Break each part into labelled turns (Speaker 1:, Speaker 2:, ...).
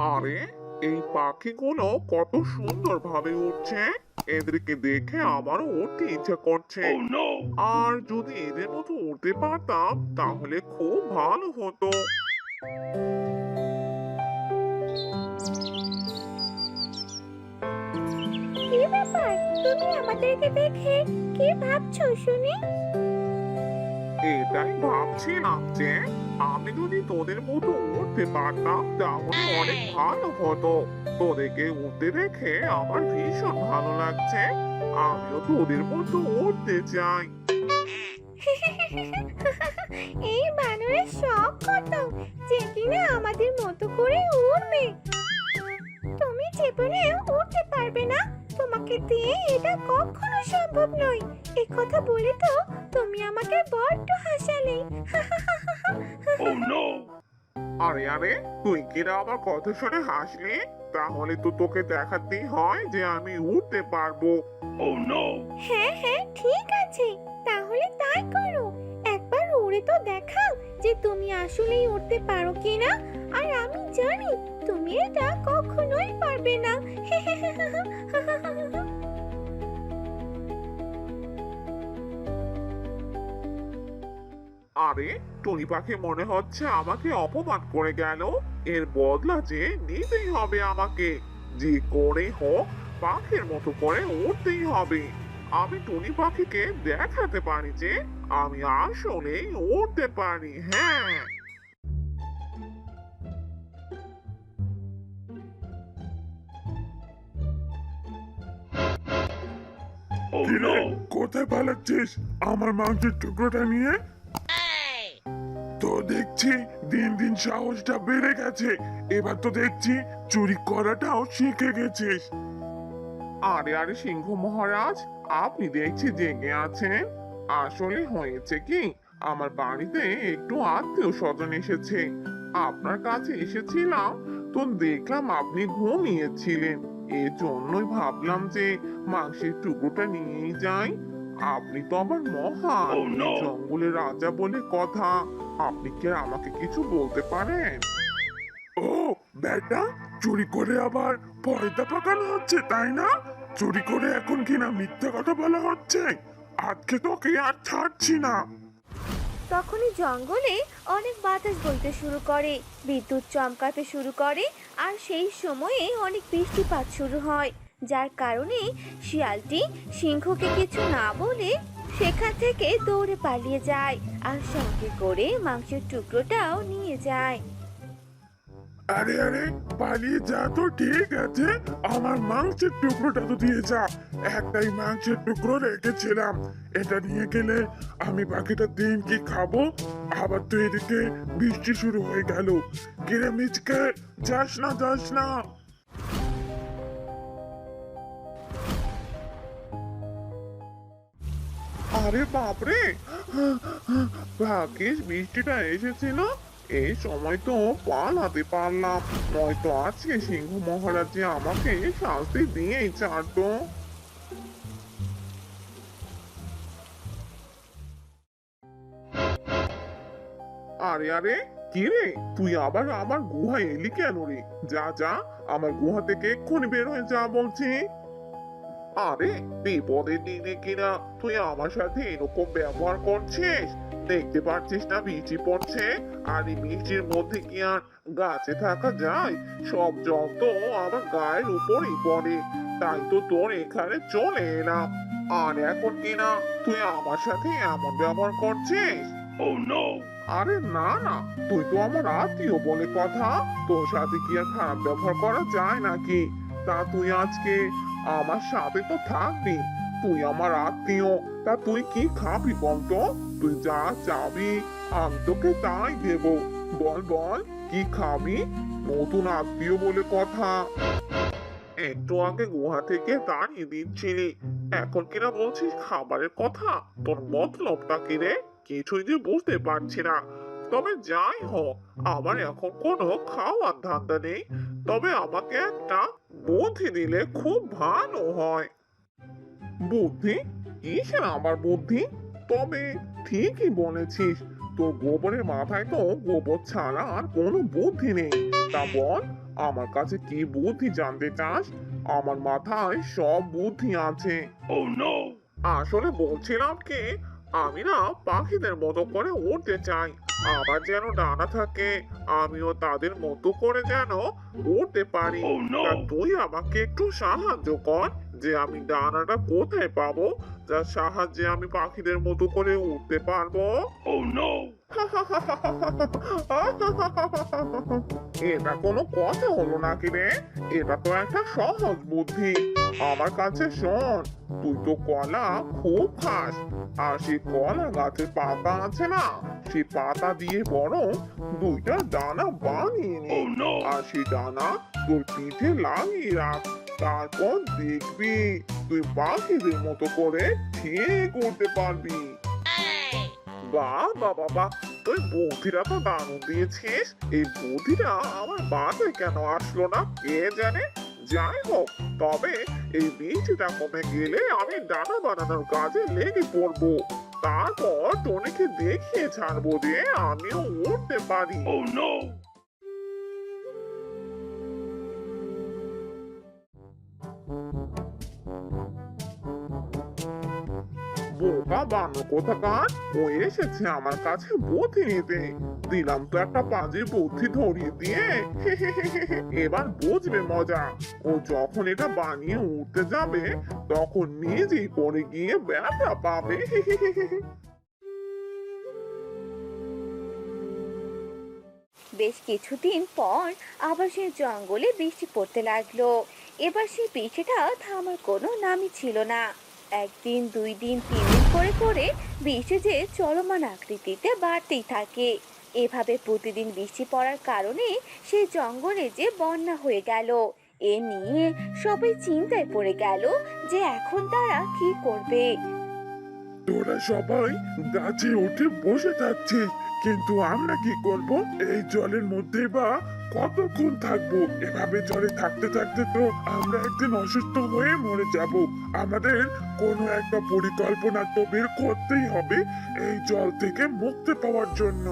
Speaker 1: আরে, এই পাখিগুলো কত সুন্দর ভাবে উঠছে। এদেরকে দেখে আমারও উঠতে ইচ্ছা করছে। আর যদি এদের মতো উড়তে পারতাম তাহলে খুব ভালো হতো।
Speaker 2: কি ব্যাপার? তুমি আমাদেরকে দেখে কি ভাবছো শুনি?
Speaker 1: এটাই ভাবছিলাম যে আমি যদি তোদের মতো উড়তে পারতাম তাহলে অনেক ভালো হতো। তোদেরকে উড়তে দেখে আমার ভীষণ ভালো লাগছে। আমিও তোদের মতো উড়তে চাই।
Speaker 2: এই বানরের শখ কত যে কিনা আমাদের মতো করে উড়বে। তুমি জীবনে উড়তে পারবে না, তোমাকে দিয়ে এটা কখনো সম্ভব নয়। এই কথা বলে তো তুমি আমাকে বড্ড হাসালে।
Speaker 1: আরে আরে, তুই কিনা আমার কথা শুনে হাসলি? তাহলে তো তোকে দেখাতেই হয় যে আমি উড়তে পারবো।
Speaker 2: হ্যাঁ হ্যাঁ, ঠিক আছে, তাহলে তাই করো। একবার উড়ে তো দেখাও যে তুমি আসলেই উড়তে পারো কিনা। আর আমি জানি তুমি এটা কখনোই পারবে না।
Speaker 1: আরে, টুনি পাখি মনে হচ্ছে আমাকে অপমান করে গেল। এর বদলা যে নিতেই হবে আমাকে। যে করে হোক পাখির মতো করে উঠতেই হবে। আমি টুনি পাখিকে দেখাতে পারি যে আমি আসলেই উঠতে পারি। হ্যাঁ।
Speaker 3: কিরে, কোথায় পালাচ্ছিস আমার মাংসের টুকরোটা নিয়ে? তো দেখছি দিন দিন সাহসটা বেড়ে গেছে। এবার তো দেখছি চুরি করাটাও শিখে গেছিস।
Speaker 1: আরে আরে, সিংহ মহারাজ, আপনি দেখছি জেগে আছেন। আসলে হয়েছে কি, আমার বাড়িতে একটু আত্মীয় স্বজন এসেছে। আপনার কাছে এসেছিলাম, তো দেখলাম আপনি ঘুমিয়েছিলেন। এই জন্যই ভাবলাম যে মাংসের টুকরোটা নিয়েই যাই। আপনি তো আবার মহান, এই জঙ্গলের রাজা বলে কথা। আপনি কি আর আমাকে কিছু বলতে পারেন?
Speaker 3: ও বেটা, চুরি করে আবার পয়দা পাকানো হচ্ছে তাই না? চুরি করে এখন কিনা মিথ্যে কথা বলা হচ্ছে। আজকে তোকে আর ছাড়ছি না।
Speaker 2: তখনই জঙ্গলে অনেক বাতাস বইতে শুরু করে, বিদ্যুৎ চমকাতে শুরু করে, আর সেই সময়ে অনেক বৃষ্টিপাত শুরু হয়, যার কারণে শিয়ালটি সিংহকে কিছু না বলে সেখান থেকে দৌড়ে পালিয়ে যায় আর সঙ্গে করে মাংসের টুকরোটাও নিয়ে যায়।
Speaker 3: আরে আরে, পালিয়ে যা তো ঠিক আছে, আমার মাংসের টুকরোটা তো দিয়ে যা। একটাই মাংসের টুকরো রেখেছিলাম, এটা নিয়ে গেলে আমি বাকিটা দিন কি খাবো? আবার তো এদিকে বৃষ্টি শুরু হয়ে গেল। কিরে মিচকে, যাস না যাস না।
Speaker 1: আরে বাপরে, ভাগ্যিস বৃষ্টিটা এসেছিল। এই সময় তো পালাতে পারলাম, নয়তো আজকে সিংহ মহারাজ যে আমাকে শাস্তি দিয়েই ছাড়তো। আরে আরে, কি রে, তুই আবার আমার গুহায় এলি কেন রে? যা যা, আমার গুহা থেকে এক্ষুনি বের হয়ে যা বলছি। আরে, বিপদের দিনে কিনা তুই আমার সাথে এরকম ব্যবহার করছিস? দেখতে পাচ্ছিস না বৃষ্টি পড়ছে? আর এই বৃষ্টির মধ্যে কি আর গাছে থাকা যায়? সব জল তো আমার গায়ের উপরই পড়ে। তাই তো তোর এখানে চলে এলাম। আর এখন কিনা তুই আমার সাথে এমন ব্যবহার করছিস? আরে না না, তুই তো আমার আত্মীয় বলে কথা। তোর সাথে কি আর খারাপ ব্যবহার করা যায় নাকি? তা তুই আজকে আমার সাথে তো থাকবি। তুই আমার আত্মীয়, তা তুই কি খাবি বলতো? তুই যা চাবি আমি তোকে তাই দেব। বল বল, কি খাবি? নতুন আত্মীয় বলে কথা। একটু আগে গুহা থেকে দাঁড়িয়ে দিচ্ছিলি, এখন কিনা বলছিস খাবারের কথা? তোর মতলবটা কি রে? কিছুই যে বুঝতে পারছি না। তবে যাই হোক, আমার এখন কোনো খাওয়ার ধান্দা নেই। তবে আমাকে একটা বুদ্ধি দিলে খুব ভালো হয়। বুদ্ধি? কিসের আবার বুদ্ধি? তবে ঠিকই বলেছিস, তোর গোবরের মাথায় তো গোবর ছাড়া আর কোনো বুদ্ধি নেই। তা বল, আমার কাছে কি বুদ্ধি জানতে চাস? আমার মাথায় সব বুদ্ধি আছে। আসলে বলছিলাম কি, আমি না পাখিদের মতো করে উড়তে চাই। আমার যেন ডানা থাকে, আমিও তাদের মতো করে যেন উড়তে পারি। তা তুই আমাকে একটু সাহায্য কর, যে আমি ডানাটা কোথায় পাবো, যার সাহায্যে আমি পাখিদের মতো করে উড়তে পারবো। এটা কোনো কথা হলো নাকি রে? এটা তো একটা সহজ বুদ্ধি। আমার কাছে শোন, তুই তো কলা খুব খাস, আর সেই কলা গাছের পাতা আছে না, সেই পাতা দিয়ে বরং দুইটা ডানা বানিয়ে নে। আর সেই ডানা তোর পিঠে লাগিয়ে রাখ। তারপর দেখবি তুই পাখিদের মতো করে ঠিক উঠতে পারবি। বাহ বাহ বাহ বাহ, তুই বুদ্ধিটা তো দারুণ দিয়েছিস। এই বুদ্ধিটা আমার মাথায় কেন আসলো না কে জানে। যাই হোক, তবে এই বৃষ্টিটা কমে গেলে আমি ডানা বানানোর কাজে লেগে পড়বো। তারপর টনিকে দেখিয়ে ছাড়বো যে আমিও উঠতে পারি। বোকা বানর কোথাকার, ও এসেছে আমার কাছে বুদ্ধি নিতে। দিলাম তো একটা বাজে বুদ্ধি ধরিয়ে দিয়ে। এবার বুঝবে মজা। ও যখন এটা বানিয়ে উঠতে যাবে, তখন নিজেই পড়ে গিয়ে ব্যথা পাবে।
Speaker 2: বেশ কিছুদিন পর আবার সেই জঙ্গলে বৃষ্টি পড়তে লাগলো। এবার সেই বৃষ্টিটা থামার কোনো নামই ছিল না। একদিন, 2 দিন, 3 দিন করে করে বৃষ্টি যে চলমান আকৃতিতে বাড়তেই থাকে। এভাবে প্রতিদিন বৃষ্টি পড়ার কারণে সেই জঙ্গলে যে বন্যা হয়ে গেল। এ নিয়ে সবাই চিন্তায় পড়ে গেল যে এখন তারা কি করবে।
Speaker 3: তোরা সবাই গাছে উঠে বসে থাকছিস, কিন্তু আমরা কি করব? এই জলের মধ্যে বা কতক্ষণ থাকবো? এভাবে জলে থাকতে থাকতে তো আমরা একদিন অসুস্থ হয়ে মরে যাব। আমাদের কোনো একটা পরিকল্পনা তো বের করতেই হবে এই জল থেকে মুক্তি পাওয়ার জন্য।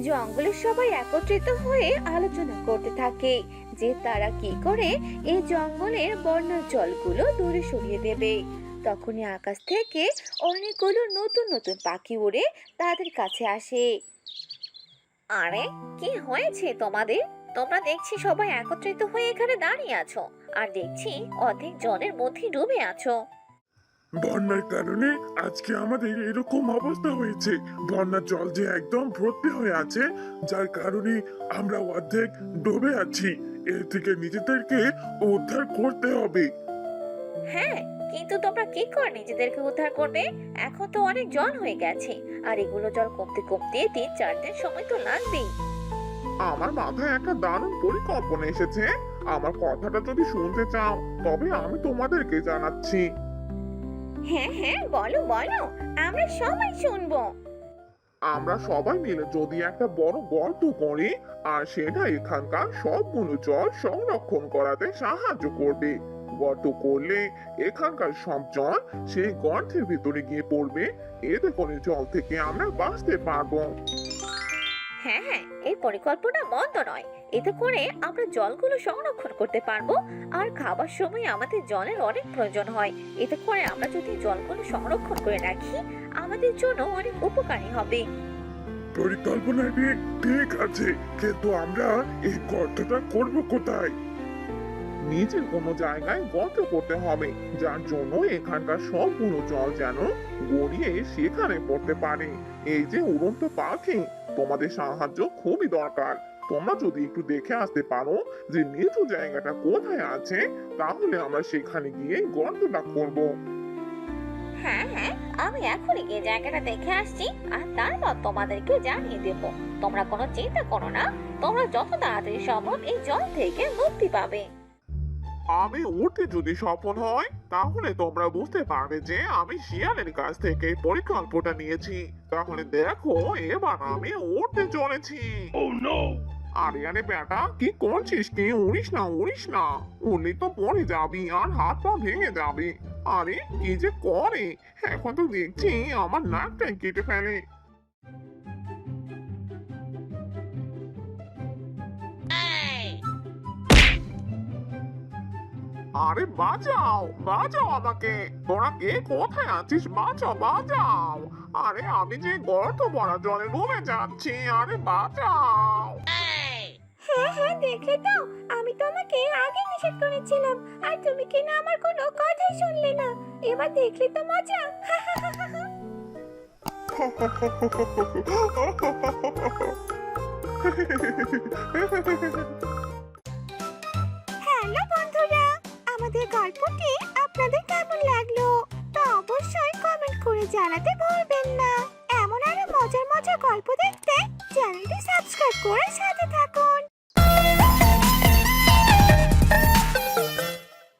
Speaker 2: জঙ্গলের সবাই একত্রিত হয়ে আলোচনা করতে থাকে যে তারা কি করে এই জঙ্গলের বন্যার জলগুলো দূরে সরিয়ে দেবে। তখনই আকাশ থেকে অনেকগুলো নতুন নতুন পাখি উড়ে তাদের কাছে আসে। আরে, কি হয়েছে তোমাদের? তোমরা দেখছি সবাই একত্রিত হয়ে এখানে দাঁড়িয়ে আছো, আর দেখছি অর্ধেক জলের মধ্যে ডুবে আছো।
Speaker 3: বন্যার কারণে আজকে আমাদের এরকম অবস্থা হয়েছে। বন্যার জল যে একদম ভর্তি হয়ে আছে, যার কারণে আমরা অর্ধেক ডুবে আছি। এর থেকে নিজেদেরকে উদ্ধার করতে হবে।
Speaker 2: হ্যাঁ, কিন্তু তোমরা কি করে নিজেদেরকে উদ্ধার করবে? এখন তো অনেক জল হয়ে গেছে, আর এগুলো জল কমতে কমতে 3-4 দিন সময় তো লাগবেই।
Speaker 1: আমার মাথায় একটা দারুণ পরিকল্পনা এসেছে। আমার কথাটা যদি শুনতে চাও, তবে আমি তোমাদেরকে জানাচ্ছি।
Speaker 2: হ্যাঁ হ্যাঁ, বলো বলো, আমরা সবাই শুনবো।
Speaker 1: আমরা সবাই মিলে যদি একটা বড় গর্ত করি, আর সেটা এখানকার সবগুলো জল সংরক্ষণ করাতে সাহায্য করবে। গর্ত করলে এখানকার সব জল সেই গর্তের ভিতরে গিয়ে পড়বে। এতে করে জল থেকে আমরা বাঁচতে পারবো।
Speaker 2: হ্যাঁ হ্যাঁ, এই পরিকল্পনা মন্দ নয়। এতে করে আমরা জলগুলো সংরক্ষণ করতে পারবো, আর খাবার সময় আমাদের জলের অনেক প্রয়োজন হয়। এতে করে আমরা যদি জলগুলো সংরক্ষণ করে রাখি, আমাদের জন্য অনেক উপকারী হবে।
Speaker 3: পরিকল্পনাটি ঠিক আছে, কিন্তু আমরা এই গর্তটা করব কোথায়?
Speaker 1: নিচের কোনো জায়গায় গর্ত করতে হবে, যার জন্য এখানকার সবগুলো জল যেন গড়িয়ে সেখানে পড়তে পারে। এই যে উড়ন্ত পাখি, তোমাদের সাহায্য খুবই দরকার। তোমরা যদি একটু দেখে আসতে পারো যে নিচু জায়গাটা কোথায় আছে, তাহলে আমরা সেখানে গিয়ে গর্তটা করব।
Speaker 2: হ্যাঁ হ্যাঁ, আমি এখনই গিয়ে জায়গাটা দেখে আসছি, আর তারপর তোমাদেরকে জানিয়ে দেব। তোমরা কোনো চিন্তা করো না, তোমরা যত তাড়াতাড়ি সম্ভব এই জল থেকে মুক্তি পাবে।
Speaker 1: আমি উঠতে যদি সফল হয়, তাহলে তোমরা বুঝতে পারবে যে আমি শিয়ালের কাছ থেকে পরিকল্পনা নিয়েছি। তাহলে দেখো, এবার আমি উঠতে চলেছি। আরে আরে বেটা, কি করছিস? কি উড়িস না, উড়িস না। উড়লে তো পড়ে যাবি আর হাত পা ভেঙে যাবে। আরে কি যে করে, এখন তো দেখছি আমার নাকটাই কেটে ফেলে। আরে বাঁচাও বাঁচাও আমাকে, তোরা কে কোথায় আছিস? বাঁচাও বাঁচাও, আরে আমি যে গর্ত ভরা জলে ডুবে যাচ্ছি, আরে বাঁচাও।
Speaker 2: হ্যাঁ হ্যাঁ, দেখলে তো, আমি তোমাকে আগে নিষেধ করেছিলাম আর তুমি কিনা আমার কোনো কথাই শুনলে না। এবার দেখলে তো মজা।